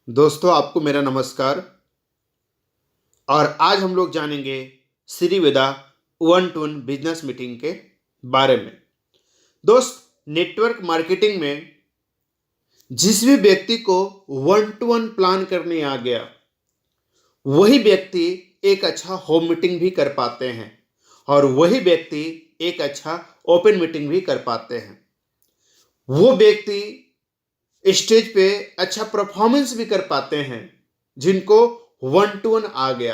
दोस्तों, आपको मेरा नमस्कार। और आज हम लोग जानेंगे Shri Veda one two one business meeting के बारे में। दोस्त, नेटवर्क मार्केटिंग में जिस भी व्यक्ति को वन टू वन प्लान करने आ गया, वही व्यक्ति एक अच्छा होम मीटिंग भी कर पाते हैं और वही व्यक्ति एक अच्छा ओपन मीटिंग भी कर पाते हैं। वो व्यक्ति स्टेज पे अच्छा परफॉर्मेंस भी कर पाते हैं जिनको वन टू वन आ गया।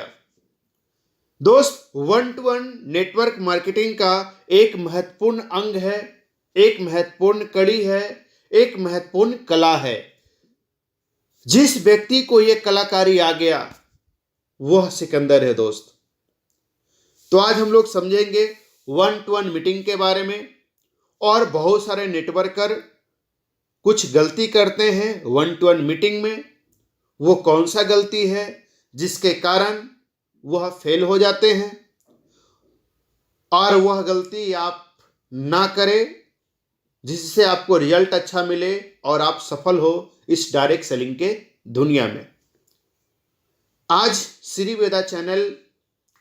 दोस्त, one two one network marketing का एक महत्वपूर्ण अंग है, एक महत्वपूर्ण कड़ी है, एक महत्वपूर्ण कला है। जिस व्यक्ति को यह कलाकारी आ गया वह सिकंदर है। दोस्त, तो आज हम लोग समझेंगे वन टू वन मीटिंग के बारे में। और बहुत सारे नेटवर्कर कुछ गलती करते हैं वन टू वन मीटिंग में। वो कौन सा गलती है जिसके कारण वह फेल हो जाते हैं, और वह गलती आप ना करें जिससे आपको रिजल्ट अच्छा मिले और आप सफल हो इस डायरेक्ट सेलिंग के दुनिया में। आज श्री वेदा चैनल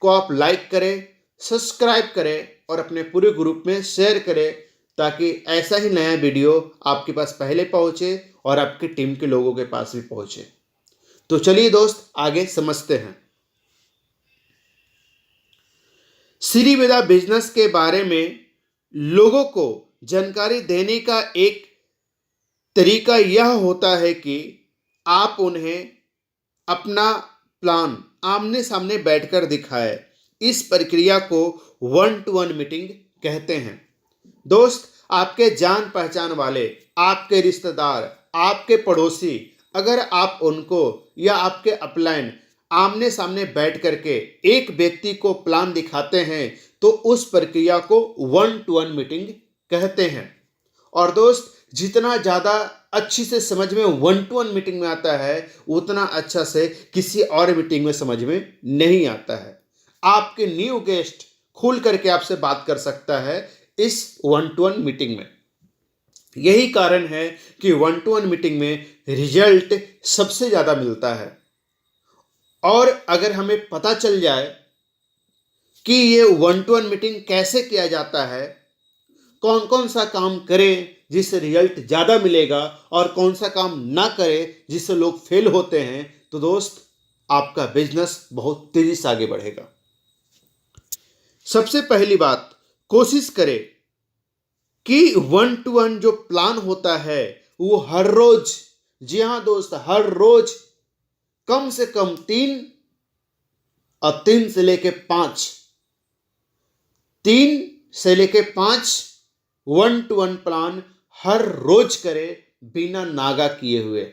को आप लाइक करें, सब्सक्राइब करें और अपने पूरे ग्रुप में शेयर करें ताकि ऐसा ही नया वीडियो आपके पास पहले पहुंचे और आपकी टीम के लोगों के पास भी पहुंचे। तो चलिए दोस्त, आगे समझते हैं। श्री वेदा बिजनेस के बारे में लोगों को जानकारी देने का एक तरीका यह होता है कि आप उन्हें अपना प्लान आमने सामने बैठकर दिखाएं। इस प्रक्रिया को वन टू वन मीटिंग कहते हैं। दोस्त, आपके जान पहचान वाले, आपके रिश्तेदार, आपके पड़ोसी, अगर आप उनको या आपके अपलाइन आमने सामने बैठ करके एक व्यक्ति को प्लान दिखाते हैं तो उस प्रक्रिया को वन टू वन मीटिंग कहते हैं। और दोस्त, जितना ज़्यादा अच्छी से समझ में वन टू वन मीटिंग में आता है उतना अच्छा से किसी और मीटिंग में समझ में नहीं आता है। आपके न्यू गेस्ट खुल करके आपसे बात कर सकता है इस वन टू वन मीटिंग में। यही कारण है कि वन टू वन मीटिंग में रिजल्ट सबसे ज़्यादा मिलता है। और अगर हमें पता चल जाए कि ये वन टू वन मीटिंग कैसे किया जाता है, कौन कौन सा काम करें जिससे रिजल्ट ज़्यादा मिलेगा और कौन सा काम ना करें जिससे लोग फेल होते हैं, तो दोस्त आपका बिजनेस बहुत तेज़ी से आगे बढ़ेगा। सबसे पहली बात, कोशिश करें कि वन टू वन जो प्लान होता है वो हर रोज, जी हाँ दोस्त, हर रोज कम से कम 3 और 3 से लेके 5 वन टू वन प्लान हर रोज करे बिना नागा किए हुए।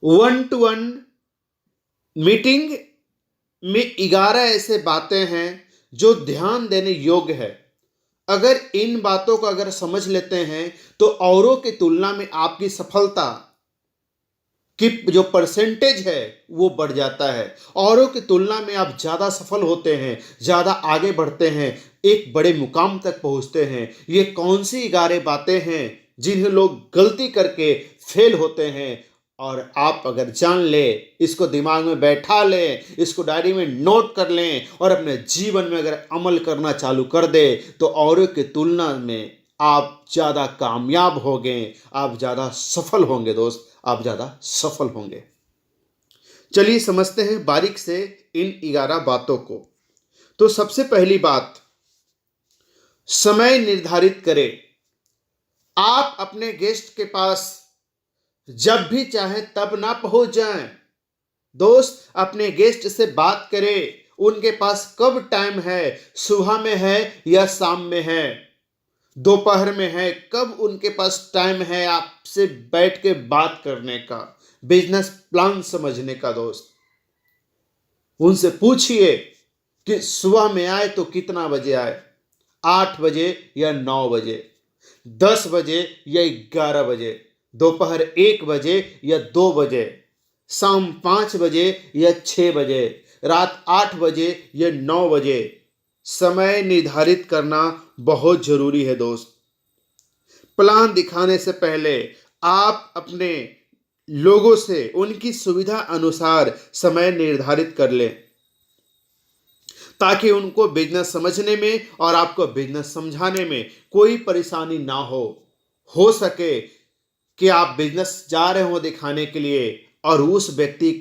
वन टू वन मीटिंग में 11 ऐसे बातें हैं जो ध्यान देने योग्य है। अगर इन बातों को अगर समझ लेते हैं तो औरों की तुलना में आपकी सफलता कि जो परसेंटेज है वो बढ़ जाता है। औरों की तुलना में आप ज़्यादा सफल होते हैं, ज़्यादा आगे बढ़ते हैं, एक बड़े मुकाम तक पहुंचते हैं। ये कौन सी 11 बातें हैं जिन्हें लोग गलती करके फेल होते हैं, और आप अगर जान लें, इसको दिमाग में बैठा लें, इसको डायरी में नोट कर लें और अपने जीवन में अगर अमल करना चालू कर दे तो औरों की तुलना में आप ज़्यादा कामयाब होंगे, आप ज़्यादा सफल होंगे। दोस्त, आप ज़्यादा सफल होंगे। चलिए समझते हैं बारीक से इन 11 बातों को। तो सबसे पहली बात, समय निर्धारित करें। आप अपने गेस्ट के पास जब भी चाहे तब ना पहुंच जाएं। दोस्त, अपने गेस्ट से बात करें, उनके पास कब टाइम है, सुबह में है या शाम में है, दोपहर में है, कब उनके पास टाइम है आपसे बैठ के बात करने का, बिजनेस प्लान समझने का। दोस्त, उनसे पूछिए कि सुबह में आए तो कितना बजे आए, 8 बजे या 9 बजे, 10 बजे या 11 बजे, दोपहर 1 बजे या 2 बजे, शाम 5 बजे या 6 बजे, रात 8 बजे या 9 बजे। समय निर्धारित करना बहुत जरूरी है। दोस्त, प्लान दिखाने से पहले आप अपने लोगों से उनकी सुविधा अनुसार समय निर्धारित कर लें, ताकि उनको बिजनेस समझने में और आपको बिजनेस समझाने में कोई परेशानी ना हो सके कि आप बिजनेस जा रहे हो दिखाने के लिए और उस व्यक्ति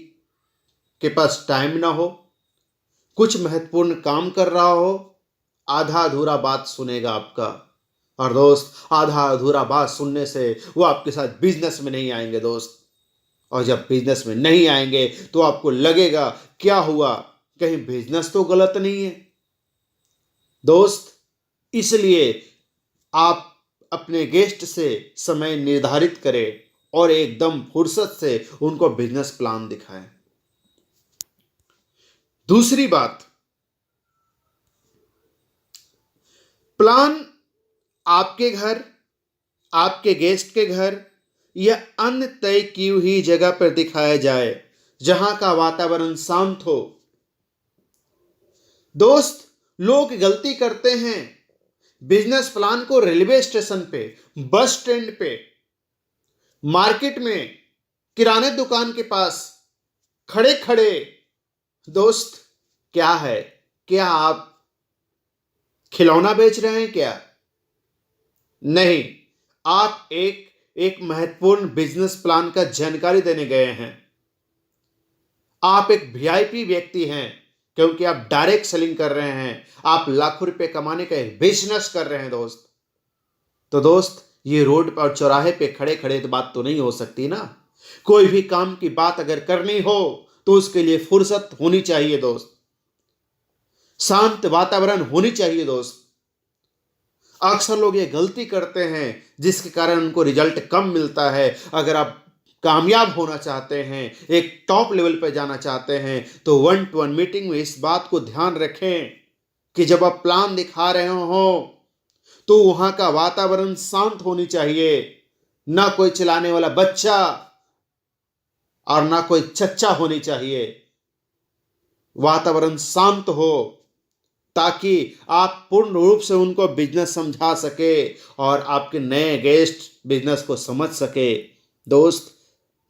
के पास टाइम ना हो, कुछ महत्वपूर्ण काम कर रहा हो, आधा अधूरा बात सुनेगा आपका। और दोस्त, आधा अधूरा बात सुनने से वो आपके साथ बिजनेस में नहीं आएंगे दोस्त। और जब बिजनेस में नहीं आएंगे तो आपको लगेगा क्या हुआ, कहीं बिजनेस तो गलत नहीं है दोस्त। इसलिए आप अपने गेस्ट से समय निर्धारित करें और एकदम फुर्सत से उनको बिजनेस प्लान दिखाएं। दूसरी बात, प्लान आपके घर, आपके गेस्ट के घर या अन्य तय की हुई जगह पर दिखाया जाए जहां का वातावरण शांत हो। दोस्त, लोग गलती करते हैं, बिजनेस प्लान को रेलवे स्टेशन पे, बस स्टैंड पे, मार्केट में, किराने दुकान के पास खड़े खड़े। दोस्त, क्या है, क्या आप खिलौना बेच रहे हैं क्या? नहीं, आप एक महत्वपूर्ण बिजनेस प्लान का जानकारी देने गए हैं। आप एक वीआईपी व्यक्ति हैं, क्योंकि आप डायरेक्ट सेलिंग कर रहे हैं, आप लाखों रुपए कमाने का एक बिजनेस कर रहे हैं दोस्त। तो दोस्त, ये रोड पर चौराहे पे खड़े खड़े तो बात तो नहीं हो सकती ना। कोई भी काम की बात अगर करनी हो तो उसके लिए फुर्सत होनी चाहिए दोस्त, शांत वातावरण होनी चाहिए दोस्त। अक्सर लोग ये गलती करते हैं जिसके कारण उनको रिजल्ट कम मिलता है। अगर आप कामयाब होना चाहते हैं, एक टॉप लेवल पर जाना चाहते हैं, तो 1-to-1 मीटिंग में इस बात को ध्यान रखें कि जब आप प्लान दिखा रहे हो तो वहां का वातावरण शांत होनी चाहिए। ना कोई चिल्लाने वाला बच्चा और ना कोई चच्चा होनी चाहिए। वातावरण शांत हो ताकि आप पूर्ण रूप से उनको बिजनेस समझा सके और आपके नए गेस्ट बिजनेस को समझ सके। दोस्त,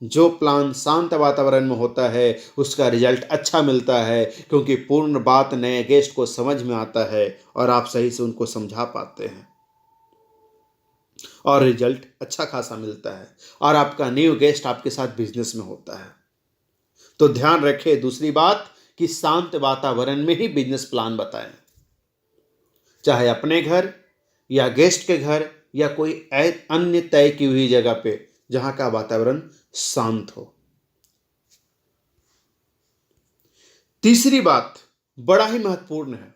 जो प्लान शांत वातावरण में होता है उसका रिजल्ट अच्छा मिलता है, क्योंकि पूर्ण बात नए गेस्ट को समझ में आता है और आप सही से उनको समझा पाते हैं और रिजल्ट अच्छा खासा मिलता है और आपका न्यू गेस्ट आपके साथ बिजनेस में होता है। तो ध्यान रखें, दूसरी बात, कि शांत वातावरण में ही बिजनेस प्लान बताएं, चाहे अपने घर या गेस्ट के घर या कोई अन्य तय की हुई जगह पे जहां का वातावरण शांत हो। तीसरी बात बड़ा ही महत्वपूर्ण है।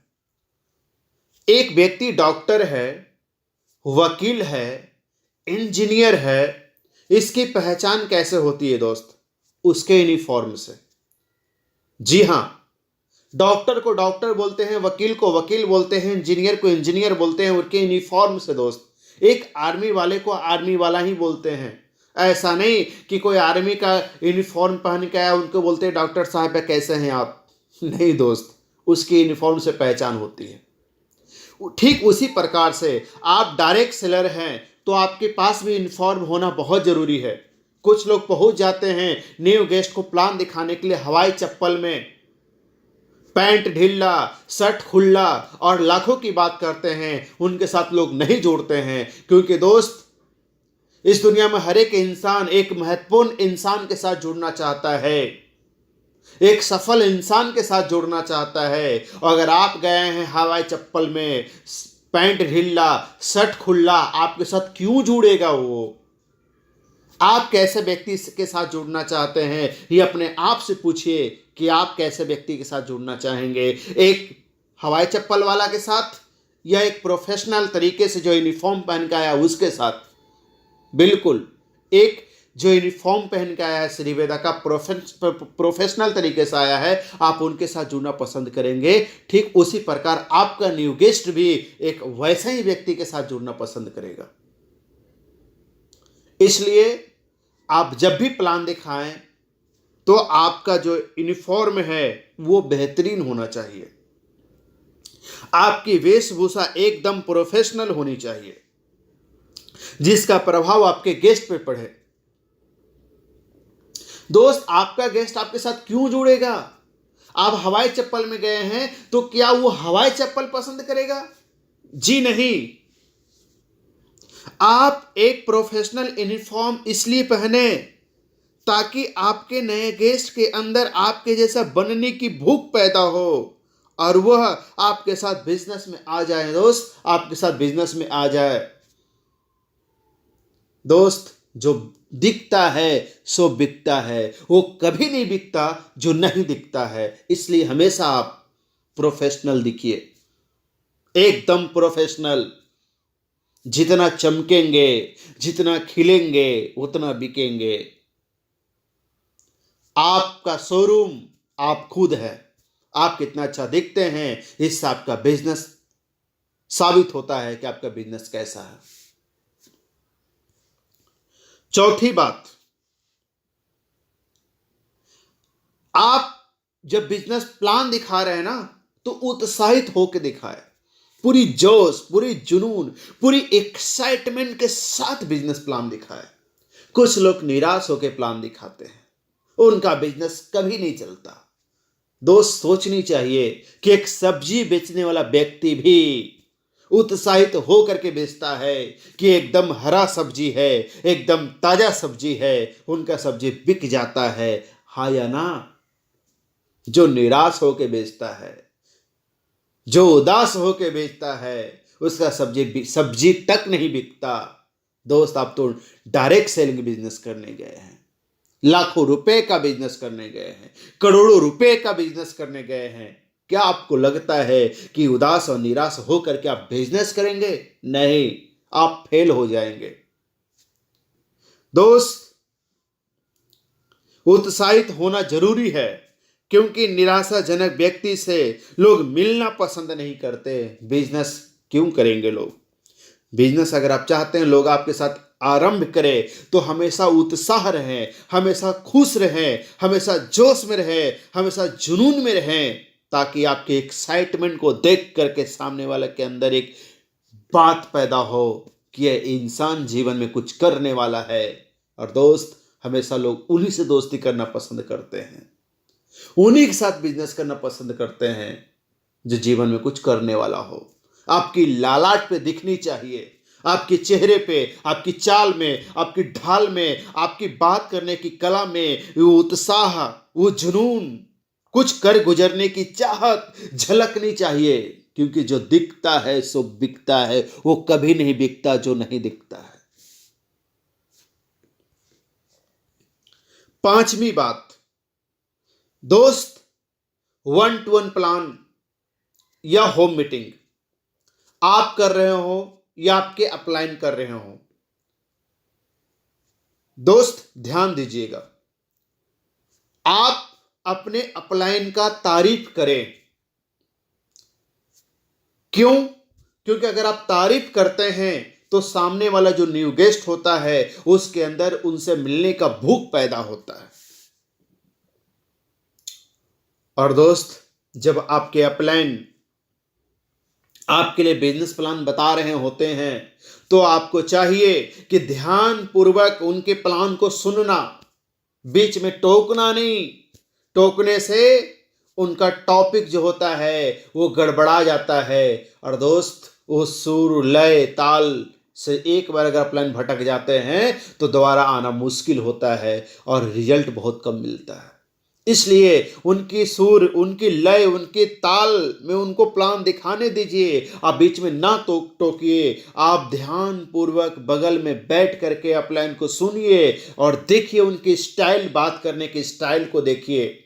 एक व्यक्ति डॉक्टर है, वकील है, इंजीनियर है, इसकी पहचान कैसे होती है दोस्त? उसके यूनिफॉर्म से। जी हां, डॉक्टर को डॉक्टर बोलते हैं, वकील को वकील बोलते हैं, इंजीनियर को इंजीनियर बोलते हैं उनके यूनिफॉर्म से दोस्त। एक आर्मी वाले को आर्मी वाला ही बोलते हैं। ऐसा नहीं कि कोई आर्मी का यूनिफॉर्म पहन के आया उनको बोलते हैं डॉक्टर साहब कैसे हैं आप। नहीं दोस्त, उसकी यूनिफॉर्म से पहचान होती है। ठीक उसी प्रकार से आप डायरेक्ट सेलर हैं तो आपके पास भी यूनिफॉर्म होना बहुत जरूरी है। कुछ लोग पहुंच जाते हैं न्यू गेस्ट को प्लान दिखाने के लिए हवाई चप्पल में, पैंट ढीला, शर्ट खुला और लाखों की बात करते हैं। उनके साथ लोग नहीं जोड़ते हैं, क्योंकि दोस्त, इस दुनिया में हर एक इंसान एक महत्वपूर्ण इंसान के साथ जुड़ना चाहता है, एक सफल इंसान के साथ जुड़ना चाहता है। और अगर आप गए हैं हवाई चप्पल में, पैंट ढीला, शर्ट खुला, आपके साथ क्यों जुड़ेगा वो? आप कैसे व्यक्ति के साथ जुड़ना चाहते हैं, ये अपने आप से पूछिए कि आप कैसे व्यक्ति के साथ जुड़ना चाहेंगे। एक हवाई चप्पल वाला के साथ या एक प्रोफेशनल तरीके से जो यूनिफॉर्म पहन के आया उसके साथ? बिल्कुल, एक जो यूनिफॉर्म पहन के आया है, श्रीवेदा का प्रोफेशनल तरीके से आया है, आप उनके साथ जुड़ना पसंद करेंगे। ठीक उसी प्रकार आपका न्यू गेस्ट भी एक वैसे ही व्यक्ति के साथ जुड़ना पसंद करेगा। इसलिए आप जब भी प्लान दिखाएं तो आपका जो यूनिफॉर्म है वो बेहतरीन होना चाहिए, आपकी वेशभूषा एकदम प्रोफेशनल होनी चाहिए, जिसका प्रभाव आपके गेस्ट पे पड़े। दोस्त, आपका गेस्ट आपके साथ क्यों जुड़ेगा? आप हवाई चप्पल में गए हैं तो क्या वो हवाई चप्पल पसंद करेगा? जी नहीं। आप एक प्रोफेशनल यूनिफॉर्म इसलिए पहने ताकि आपके नए गेस्ट के अंदर आपके जैसा बनने की भूख पैदा हो और वह आपके साथ बिजनेस में आ जाए। दोस्त, आपके साथ बिजनेस में आ जाए। दोस्त, जो दिखता है सो बिकता है, वो कभी नहीं बिकता जो नहीं दिखता है। इसलिए हमेशा आप प्रोफेशनल दिखिए, एकदम प्रोफेशनल। जितना चमकेंगे, जितना खिलेंगे, उतना बिकेंगे। आपका शोरूम आप खुद है। आप कितना अच्छा दिखते हैं, इससे आपका बिजनेस साबित होता है कि आपका बिजनेस कैसा है। चौथी बात, आप जब बिजनेस प्लान दिखा रहे हैं ना, तो उत्साहित होकर दिखाए, पूरी जोश, पूरी जुनून, पूरी एक्साइटमेंट के साथ बिजनेस प्लान दिखाए। कुछ लोग निराश होकर प्लान दिखाते हैं, उनका बिजनेस कभी नहीं चलता। दोस्त, सोचनी चाहिए कि एक सब्जी बेचने वाला व्यक्ति भी उत्साहित हो करके बेचता है कि एकदम हरा सब्जी है, एकदम ताजा सब्जी है, उनका सब्जी बिक जाता है। हाँ या ना? जो निराश होकर बेचता है, जो उदास होकर बेचता है, उसका सब्जी तक नहीं बिकता। दोस्त, आप तो डायरेक्ट सेलिंग बिजनेस करने गए हैं, लाखों रुपए का बिजनेस करने गए हैं, करोड़ों रुपए का बिजनेस करने गए हैं। क्या आपको लगता है कि उदास और निराश होकर के आप बिजनेस करेंगे? नहीं, आप फेल हो जाएंगे। दोस्त, उत्साहित होना जरूरी है, क्योंकि निराशाजनक व्यक्ति से लोग मिलना पसंद नहीं करते। बिजनेस क्यों करेंगे लोग? बिजनेस अगर आप चाहते हैं लोग आपके साथ आरंभ करें, तो हमेशा उत्साह रहें, हमेशा खुश रहें, हमेशा जोश में रहें, हमेशा जुनून में रहें, ताकि आपके एक्साइटमेंट को देख करके सामने वाले के अंदर एक बात पैदा हो कि यह इंसान जीवन में कुछ करने वाला है। और दोस्त, हमेशा लोग उन्हीं से दोस्ती करना पसंद करते हैं, उन्हीं के साथ बिजनेस करना पसंद करते हैं जो जीवन में कुछ करने वाला हो। आपकी लालाट पे दिखनी चाहिए, आपके चेहरे पे, आपकी चाल में, आपकी ढाल में, आपकी बात करने की कला में वो उत्साह, वो जुनून, कुछ कर गुजरने की चाहत झलकनी चाहिए। क्योंकि जो दिखता है सो बिकता है, वो कभी नहीं बिकता जो नहीं दिखता है। पांचवी बात, दोस्त, 1-to-1 प्लान या होम मीटिंग आप कर रहे हो या आपके अपलाइन कर रहे हो, दोस्त ध्यान दीजिएगा। आप अपने अपलाइन का तारीफ करें। क्यों? क्योंकि अगर आप तारीफ करते हैं तो सामने वाला जो न्यू गेस्ट होता है, उसके अंदर उनसे मिलने का भूख पैदा होता है। और दोस्त, जब आपके अपलाइन आपके लिए बिजनेस प्लान बता रहे होते हैं, तो आपको चाहिए कि ध्यान पूर्वक उनके प्लान को सुनना, बीच में टोकना नहीं। टोकने से उनका टॉपिक जो होता है वो गड़बड़ा जाता है। और दोस्त, वो सुर, लय, ताल से एक बार अगर प्लान भटक जाते हैं तो दोबारा आना मुश्किल होता है और रिजल्ट बहुत कम मिलता है। इसलिए उनकी सुर, उनकी लय, उनके ताल में उनको प्लान दिखाने दीजिए। आप बीच में ना टोकिए। आप ध्यान पूर्वक बगल में बैठ करके अपलाइन को सुनिए और देखिए उनकी स्टाइल, बात करने की स्टाइल को देखिए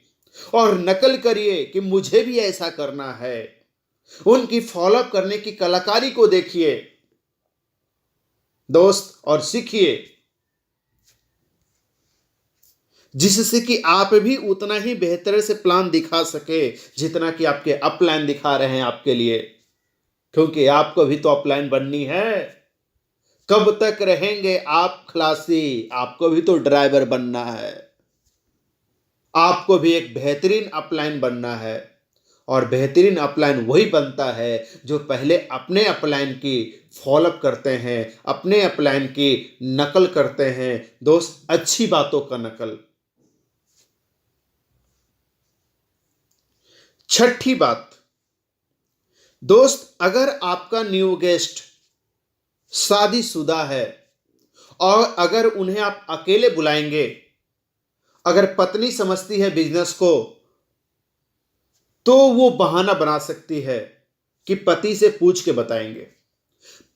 और नकल करिए कि मुझे भी ऐसा करना है। उनकी फॉलोअप करने की कलाकारी को देखिए दोस्त और सीखिए, जिससे कि आप भी उतना ही बेहतर से प्लान दिखा सके जितना कि आपके अपलाइन दिखा रहे हैं आपके लिए। क्योंकि आपको भी तो अपलाइन बननी है। कब तक रहेंगे आप खलासी? आपको भी तो ड्राइवर बनना है। आपको भी एक बेहतरीन अपलाइन बनना है। और बेहतरीन अपलाइन वही बनता है जो पहले अपने अपलाइन की फॉलोअप करते हैं, अपने अपलाइन की नकल करते हैं। दोस्त, अच्छी बातों का नकल, छठी बात, दोस्त, अगर आपका न्यू गेस्ट शादीशुदा है और अगर उन्हें आप अकेले बुलाएंगे, अगर पत्नी समझती है बिजनेस को, तो वो बहाना बना सकती है कि पति से पूछ के बताएंगे।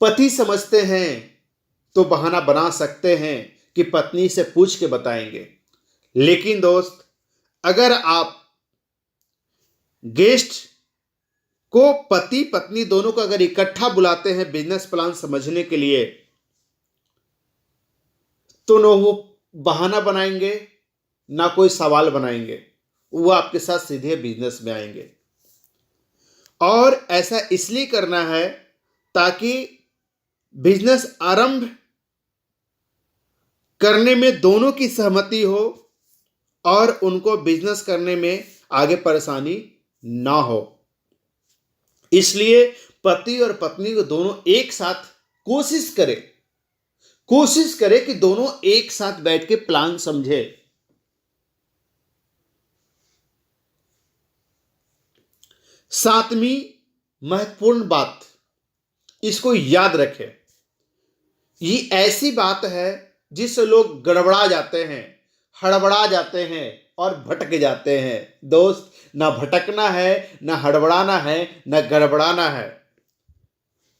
पति समझते हैं तो बहाना बना सकते हैं कि पत्नी से पूछ के बताएंगे। लेकिन दोस्त, अगर आप गेस्ट को, पति पत्नी दोनों को अगर इकट्ठा बुलाते हैं बिजनेस प्लान समझने के लिए, तो न वो बहाना बनाएंगे ना कोई सवाल बनाएंगे, वो आपके साथ सीधे बिजनेस में आएंगे। और ऐसा इसलिए करना है ताकि बिजनेस आरंभ करने में दोनों की सहमति हो और उनको बिजनेस करने में आगे परेशानी ना हो। इसलिए पति और पत्नी को दोनों एक साथ कोशिश करें कि दोनों एक साथ बैठ के प्लान समझे। सातवीं महत्वपूर्ण बात, इसको याद रखें, ये ऐसी बात है जिससे लोग गड़बड़ा जाते हैं, हड़बड़ा जाते हैं और भटक जाते हैं। दोस्त, ना भटकना है, ना हड़बड़ाना है, ना गड़बड़ाना है।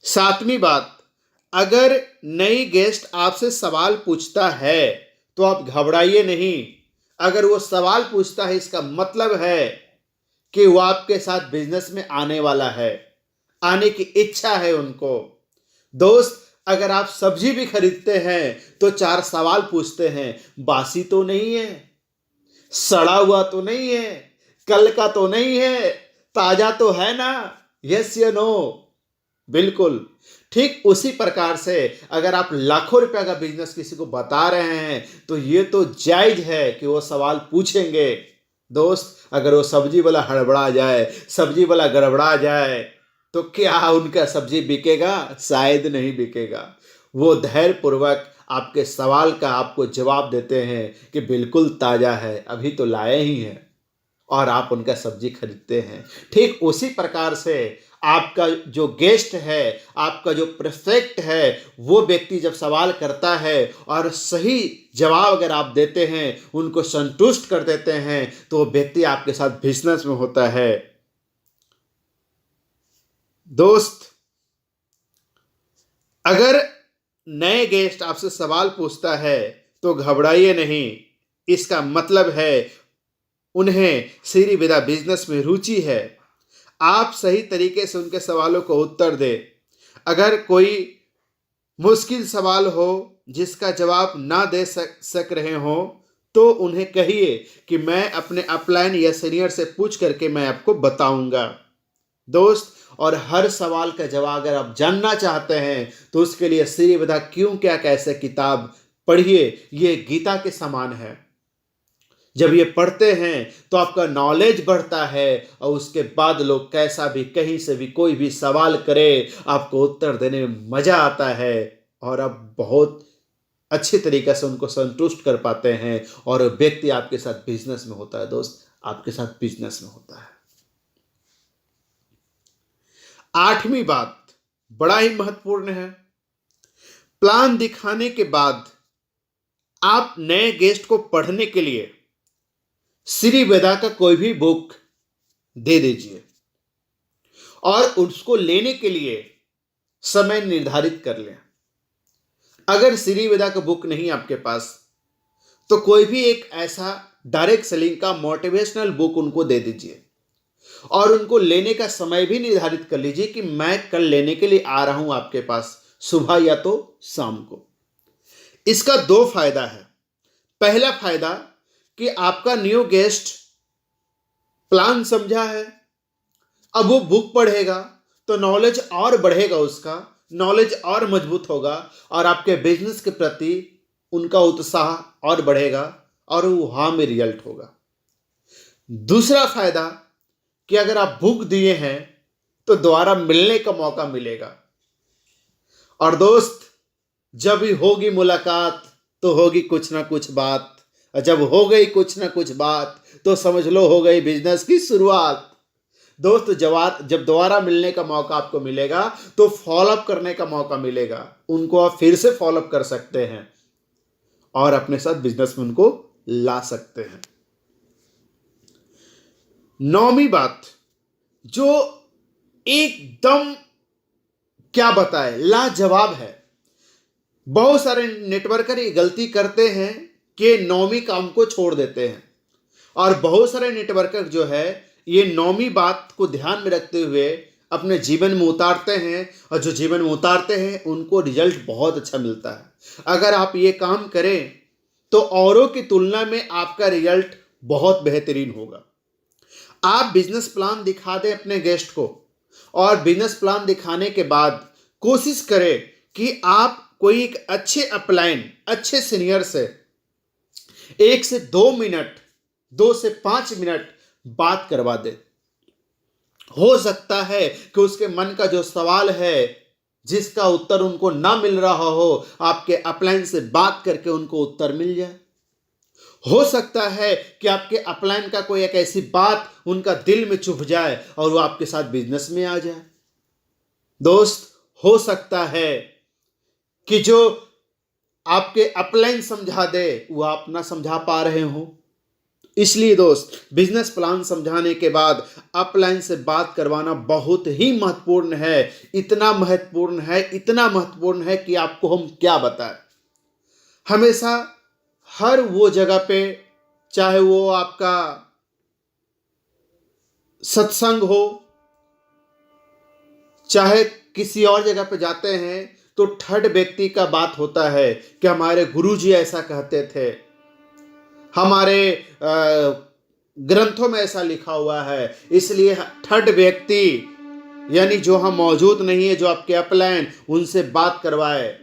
सातवीं बात, अगर नई गेस्ट आपसे सवाल पूछता है तो आप घबराइए नहीं। अगर वो सवाल पूछता है, इसका मतलब है कि वो आपके साथ बिजनेस में आने वाला है, आने की इच्छा है उनको। दोस्त, अगर आप सब्जी भी खरीदते हैं तो 4 सवाल पूछते हैं, बासी तो नहीं है, सड़ा हुआ तो नहीं है, कल का तो नहीं है, ताजा तो है ना, यस या नो। बिल्कुल ठीक उसी प्रकार से अगर आप लाखों रुपया का बिजनेस किसी को बता रहे हैं तो ये तो जायज है कि वो सवाल पूछेंगे। दोस्त, अगर वो सब्जी वाला हड़बड़ा जाए, सब्जी वाला गड़बड़ा जाए, तो क्या उनका सब्जी बिकेगा? शायद नहीं बिकेगा। वो धैर्य पूर्वक आपके सवाल का आपको जवाब देते हैं कि बिल्कुल ताज़ा है, अभी तो लाए ही हैं, और आप उनका सब्जी खरीदते हैं। ठीक उसी प्रकार से आपका जो गेस्ट है, आपका जो प्रोस्पेक्ट है, वो व्यक्ति जब सवाल करता है और सही जवाब अगर आप देते हैं, उनको संतुष्ट कर देते हैं, तो वो व्यक्ति आपके साथ बिजनेस में होता है। दोस्त, अगर नए गेस्ट आपसे सवाल पूछता है तो घबराइए नहीं। इसका मतलब है उन्हें सीधी विदा बिजनेस में रुचि है। आप सही तरीके से उनके सवालों को उत्तर दें। अगर कोई मुश्किल सवाल हो जिसका जवाब ना दे सक रहे हो, तो उन्हें कहिए कि मैं अपने अपलाइन या सीनियर से पूछ करके मैं आपको बताऊंगा। दोस्त, और हर सवाल का जवाब अगर आप जानना चाहते हैं तो उसके लिए सीधी विदा क्यों क्या कैसे किताब पढ़िए। ये गीता के समान है। जब ये पढ़ते हैं तो आपका नॉलेज बढ़ता है और उसके बाद लोग कैसा भी, कहीं से भी, कोई भी सवाल करे, आपको उत्तर देने में मजा आता है और आप बहुत अच्छी तरीके से उनको संतुष्ट कर पाते हैं और व्यक्ति आपके साथ बिजनेस में होता है। दोस्त, आपके साथ बिजनेस में होता है। आठवीं बात बड़ा ही महत्वपूर्ण है। प्लान दिखाने के बाद आप नए गेस्ट को पढ़ने के लिए श्री वेदा का कोई भी बुक दे दीजिए और उसको लेने के लिए समय निर्धारित कर लें। अगर श्री वेदा का बुक नहीं आपके पास, तो कोई भी एक ऐसा डायरेक्ट सेलिंग का मोटिवेशनल बुक उनको दे दीजिए और उनको लेने का समय भी निर्धारित कर लीजिए कि मैं कल लेने के लिए आ रहा हूं आपके पास, सुबह या तो शाम को। इसका 2 फायदा है। पहला फायदा कि आपका न्यू गेस्ट प्लान समझा है, अब वो बुक पढ़ेगा तो नॉलेज और बढ़ेगा, उसका नॉलेज और मजबूत होगा और आपके बिजनेस के प्रति उनका उत्साह और बढ़ेगा और वो वहां में रिजल्ट होगा। दूसरा फायदा कि अगर आप बुक दिए हैं तो दोबारा मिलने का मौका मिलेगा। और दोस्त, जब भी होगी मुलाकात तो होगी कुछ ना कुछ बात, और जब हो गई कुछ ना कुछ बात तो समझ लो हो गई बिजनेस की शुरुआत। दोस्त जब दोबारा मिलने का मौका आपको मिलेगा तो फॉलोअप करने का मौका मिलेगा, उनको आप फिर से फॉलोअप कर सकते हैं और अपने साथ बिजनेस में उनको ला सकते हैं। 9वीं बात जो एकदम क्या बताए लाजवाब है, बहुत सारे नेटवर्कर ये गलती करते हैं कि 9वीं काम को छोड़ देते हैं और बहुत सारे नेटवर्कर जो है ये 9वीं बात को ध्यान में रखते हुए अपने जीवन में उतारते हैं और जो जीवन में उतारते हैं उनको रिजल्ट बहुत अच्छा मिलता है। अगर आप ये काम करें तो औरों की तुलना में आपका रिजल्ट बहुत बेहतरीन होगा। आप बिजनेस प्लान दिखा दें अपने गेस्ट को और बिजनेस प्लान दिखाने के बाद कोशिश करें कि आप कोई एक अच्छे अपलाइन अच्छे सीनियर से 1 से 2 मिनट 2 से 5 मिनट बात करवा दे। हो सकता है कि उसके मन का जो सवाल है जिसका उत्तर उनको ना मिल रहा हो, आपके अपलाइन से बात करके उनको उत्तर मिल जाए। हो सकता है कि आपके अपलाइन का कोई एक ऐसी बात उनका दिल में चुभ जाए और वो आपके साथ बिजनेस में आ जाए। दोस्त, हो सकता है कि जो आपके अपलाइन समझा दे वो आप ना समझा पा रहे हो। इसलिए दोस्त, बिजनेस प्लान समझाने के बाद अपलाइन से बात करवाना बहुत ही महत्वपूर्ण है। इतना महत्वपूर्ण है कि आपको हम क्या बताएं। हमेशा हर वो जगह पे, चाहे वो आपका सत्संग हो, चाहे किसी और जगह पे जाते हैं तो थर्ड व्यक्ति का बात होता है कि हमारे गुरुजी ऐसा कहते थे, हमारे ग्रंथों में ऐसा लिखा हुआ है। इसलिए थर्ड व्यक्ति यानी जो हम मौजूद नहीं है, जो आपके अपलाइन, उनसे बात करवाए।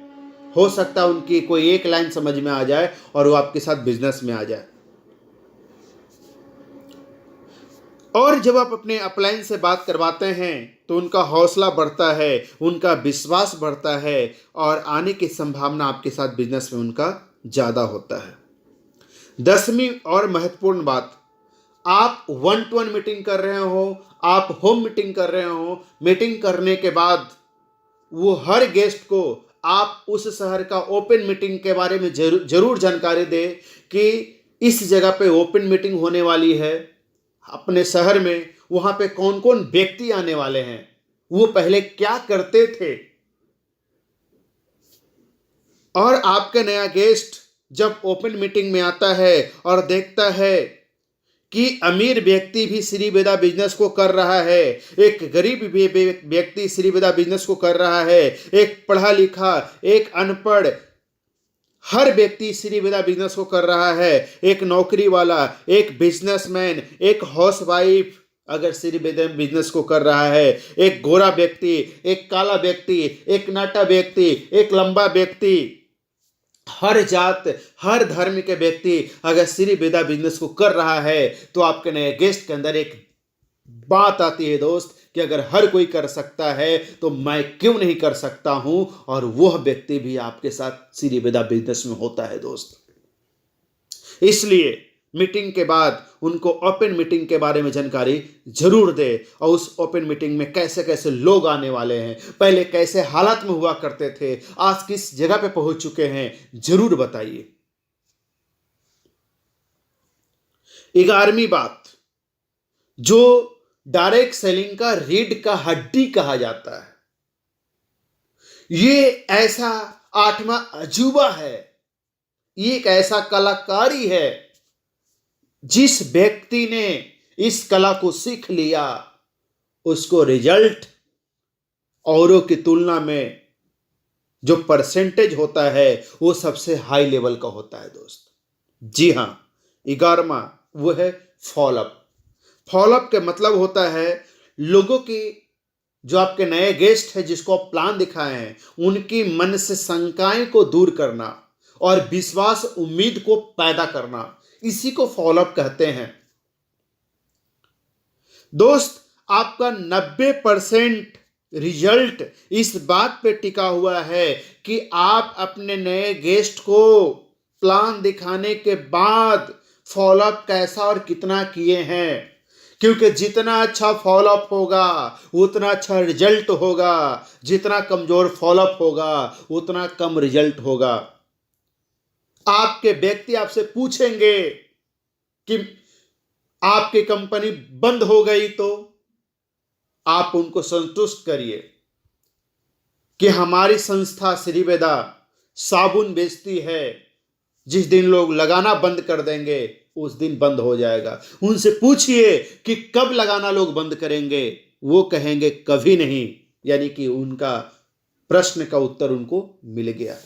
हो सकता है उनकी कोई एक लाइन समझ में आ जाए और वो आपके साथ बिजनेस में आ जाए। और जब आप अपने अपलाइन से बात करवाते हैं तो उनका हौसला बढ़ता है, उनका विश्वास बढ़ता है और आने की संभावना आपके साथ बिजनेस में उनका ज़्यादा होता है। 10वीं और महत्वपूर्ण बात, आप 1-to-1 मीटिंग कर रहे हो, आप होम मीटिंग कर रहे हो, मीटिंग करने के बाद वो हर गेस्ट को आप उस शहर का ओपन मीटिंग के बारे में जरूर जानकारी दे कि इस जगह पे ओपन मीटिंग होने वाली है अपने शहर में, वहां पे कौन कौन व्यक्ति आने वाले हैं, वो पहले क्या करते थे। और आपका नया गेस्ट जब ओपन मीटिंग में आता है और देखता है कि अमीर व्यक्ति भी श्री वेदा बिजनेस को कर रहा है, एक गरीब व्यक्ति श्री वेदा बिजनेस को कर रहा है, एक पढ़ा लिखा, एक अनपढ़, हर व्यक्ति श्री वेदा बिजनेस को कर रहा है, एक नौकरी वाला, एक बिजनेसमैन, एक हाउसवाइफ अगर श्री वेदा बिजनेस को कर रहा है, एक गोरा व्यक्ति, एक काला व्यक्ति, एक नाटा व्यक्ति, एक लंबा व्यक्ति, हर जात हर धर्म के व्यक्ति अगर श्री वेदा बिजनेस को कर रहा है तो आपके नए गेस्ट के अंदर एक बात आती है दोस्त कि अगर हर कोई कर सकता है तो मैं क्यों नहीं कर सकता हूं, और वह व्यक्ति भी आपके साथ श्री वेदा बिजनेस में होता है दोस्त। इसलिए मीटिंग के बाद उनको ओपन मीटिंग के बारे में जानकारी जरूर दे और उस ओपन मीटिंग में कैसे कैसे लोग आने वाले हैं, पहले कैसे हालात में हुआ करते थे, आज किस जगह पे पहुंच चुके हैं, जरूर बताइए। 11वीं बात जो डायरेक्ट सेलिंग का रीढ़ का हड्डी कहा जाता है, ये ऐसा 8वां अजूबा है, ये एक ऐसा कलाकारी है जिस व्यक्ति ने इस कला को सीख लिया उसको रिजल्ट औरों की तुलना में जो परसेंटेज होता है वो सबसे हाई लेवल का होता है दोस्त। जी हां, 11वां वो है फॉलोअप। फॉलोअप का मतलब होता है लोगों की, जो आपके नए गेस्ट है जिसको आप प्लान दिखाए हैं, उनकी मन से शंकाएं को दूर करना और विश्वास उम्मीद को पैदा करना, इसी को फॉलोअप कहते हैं। दोस्त, आपका 90% रिजल्ट इस बात पे टिका हुआ है कि आप अपने नए गेस्ट को प्लान दिखाने के बाद फॉलोअप कैसा और कितना किए हैं। क्योंकि जितना अच्छा फॉलोअप होगा उतना अच्छा रिजल्ट होगा, जितना कमजोर फॉलोअप होगा उतना कम रिजल्ट होगा। आपके व्यक्ति आपसे पूछेंगे कि आपकी कंपनी बंद हो गई, तो आप उनको संतुष्ट करिए कि हमारी संस्था श्री वेदा साबुन बेचती है, जिस दिन लोग लगाना बंद कर देंगे उस दिन बंद हो जाएगा। उनसे पूछिए कि कब लगाना लोग बंद करेंगे, वो कहेंगे कभी नहीं, यानी कि उनका प्रश्न का उत्तर उनको मिल गया।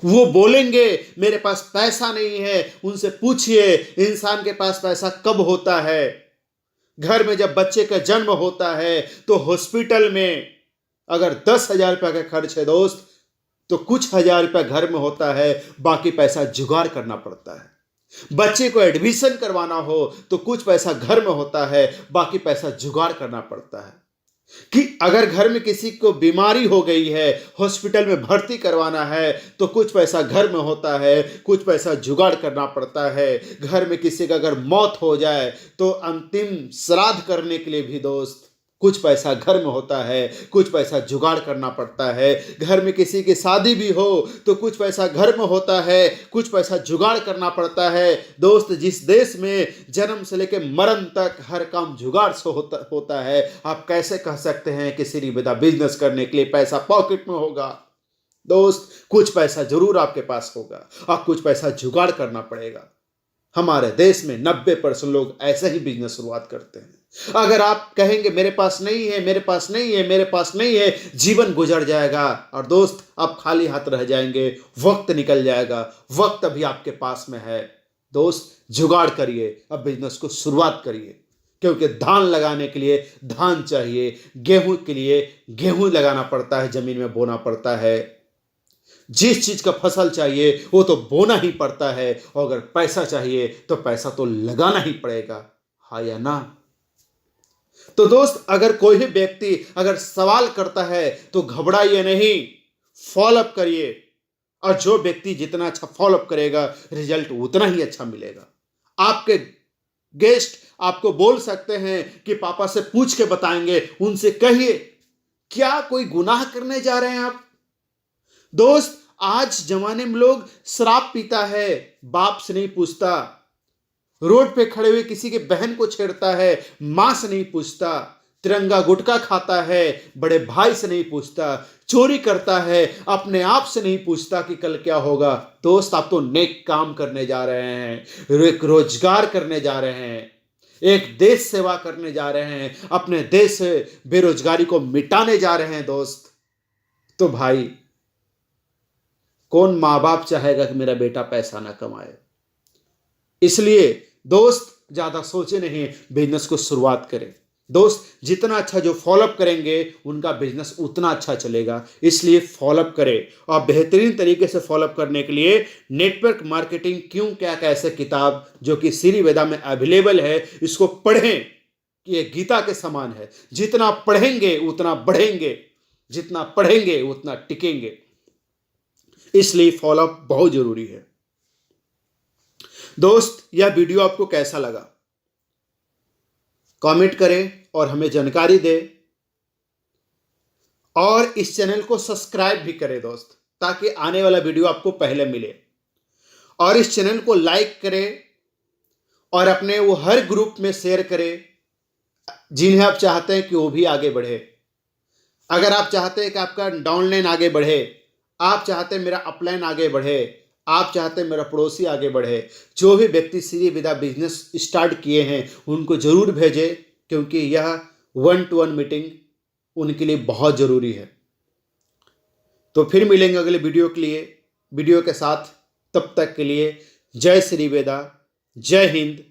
वो बोलेंगे मेरे पास पैसा नहीं है, उनसे पूछिए इंसान के पास पैसा कब होता है। घर में जब बच्चे का जन्म होता है तो हॉस्पिटल में अगर 10,000 रुपये का खर्च है दोस्त, तो कुछ हजार रुपया घर में होता है, बाकी पैसा जुगाड़ करना पड़ता है। बच्चे को एडमिशन करवाना हो तो कुछ पैसा घर में होता है, बाकी पैसा जुगाड़ करना पड़ता है। कि अगर घर में किसी को बीमारी हो गई है, हॉस्पिटल में भर्ती करवाना है, तो कुछ पैसा घर में होता है, कुछ पैसा जुगाड़ करना पड़ता है। घर में किसी का अगर मौत हो जाए तो अंतिम श्राद्ध करने के लिए भी दोस्त कुछ पैसा घर में होता है, कुछ पैसा जुगाड़ करना पड़ता है। घर में किसी की शादी भी हो तो कुछ पैसा घर में होता है, कुछ पैसा जुगाड़ करना पड़ता है। दोस्त, जिस देश में जन्म से लेकर मरण तक हर काम जुगाड़ से होता है, आप कैसे कह सकते हैं कि श्री वेदा बिजनेस करने के लिए पैसा पॉकेट में होगा? दोस्त, कुछ पैसा जरूर आपके पास होगा और कुछ पैसा जुगाड़ करना पड़ेगा। हमारे देश में 90% लोग ऐसे ही बिजनेस शुरुआत करते हैं। अगर आप कहेंगे मेरे पास नहीं है, मेरे पास नहीं है, मेरे पास नहीं है, जीवन गुजर जाएगा और दोस्त आप खाली हाथ रह जाएंगे, वक्त निकल जाएगा। वक्त अभी आपके पास में है दोस्त, जुगाड़ करिए, अब बिजनेस को शुरुआत करिए। क्योंकि धान लगाने के लिए धान चाहिए, गेहूं के लिए गेहूं लगाना पड़ता है, जमीन में बोना पड़ता है। जिस चीज का फसल चाहिए वो तो बोना ही पड़ता है, और अगर पैसा चाहिए तो पैसा तो लगाना ही पड़ेगा, हाँ या ना? तो दोस्त, अगर कोई भी व्यक्ति अगर सवाल करता है तो घबराइए नहीं, फॉलोअप करिए। और जो व्यक्ति जितना अच्छा फॉलोअप करेगा रिजल्ट उतना ही अच्छा मिलेगा। आपके गेस्ट आपको बोल सकते हैं कि पापा से पूछ के बताएंगे, उनसे कहिए क्या कोई गुनाह करने जा रहे हैं आप? दोस्त, आज जमाने में लोग शराब पीता है, बाप से नहीं पूछता, रोड पे खड़े हुए किसी के बहन को छेड़ता है, मां से नहीं पूछता, तिरंगा गुटखा खाता है, बड़े भाई से नहीं पूछता, चोरी करता है, अपने आप से नहीं पूछता कि कल क्या होगा। दोस्त, आप तो नेक काम करने जा रहे हैं, एक रोजगार करने जा रहे हैं, एक देश सेवा करने जा रहे हैं, अपने देश से बेरोजगारी को मिटाने जा रहे हैं दोस्त। तो भाई, कौन माँ बाप चाहेगा कि मेरा बेटा पैसा ना कमाए? इसलिए दोस्त, ज्यादा सोचे नहीं, बिजनेस को शुरुआत करें। दोस्त, जितना अच्छा जो फॉलोअप करेंगे उनका बिजनेस उतना अच्छा चलेगा, इसलिए फॉलोअप करें। और बेहतरीन तरीके से फॉलोअप करने के लिए नेटवर्क मार्केटिंग क्यों क्या कैसे किताब जो कि श्री वेदा में अवेलेबल है, इसको पढ़ें कि ये गीता के समान है। जितना पढ़ेंगे उतना बढ़ेंगे, जितना पढ़ेंगे उतना टिकेंगे, इसलिए फॉलोअप बहुत जरूरी है। दोस्त, यह वीडियो आपको कैसा लगा कमेंट करें और हमें जानकारी दें, और इस चैनल को सब्सक्राइब भी करें दोस्त, ताकि आने वाला वीडियो आपको पहले मिले। और इस चैनल को लाइक करें और अपने वो हर ग्रुप में शेयर करें जिन्हें आप चाहते हैं कि वो भी आगे बढ़े। अगर आप चाहते हैं कि आपका डाउनलाइन आगे बढ़े, आप चाहते हैं मेरा अपलाइन आगे बढ़े, आप चाहते हैं मेरा पड़ोसी आगे बढ़े, जो भी व्यक्ति श्री वेदा बिजनेस स्टार्ट किए हैं उनको जरूर भेजें, क्योंकि यह 1-to-1 मीटिंग उनके लिए बहुत ज़रूरी है। तो फिर मिलेंगे अगले वीडियो के साथ। तब तक के लिए जय श्री वेदा, जय हिंद,